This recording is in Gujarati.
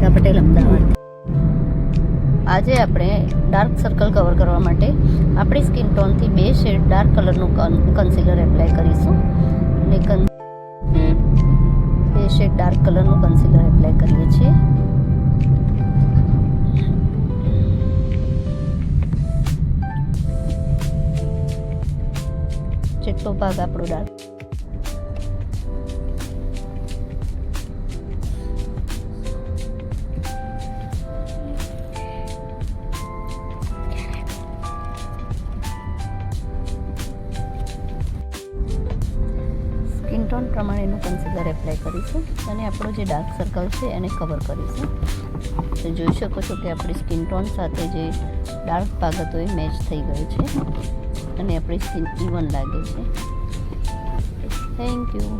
અર્પિતા પટેલ, અમદાવાદ. આજે આપણે ડાર્ક સર્કલ કવર કરવા માટે આપણી સ્કિન ટોનથી 2 શેડ ડાર્ક કલરનું કન્સીલર એપ્લાય કરીશું. અને 2 શેડ ડાર્ક કલરનું કન્સીલર એપ્લાય કરીએ છીએ. જેટલો ભાગ આપણો ડાર્ક સ્કિન ટોન પ્રમાણેનું કન્સીલર એપ્લાય કરીશું અને આપણો જે ડાર્ક સર્કલ છે એને કવર કરીશું. તો જોઈ શકો છો કે આપણી સ્કિન ટોન સાથે જે ડાર્ક ભાગ હતો એ મેચ થઈ ગયો છે અને આપણી સ્કિન ઇવન લાગે છે. Thank you.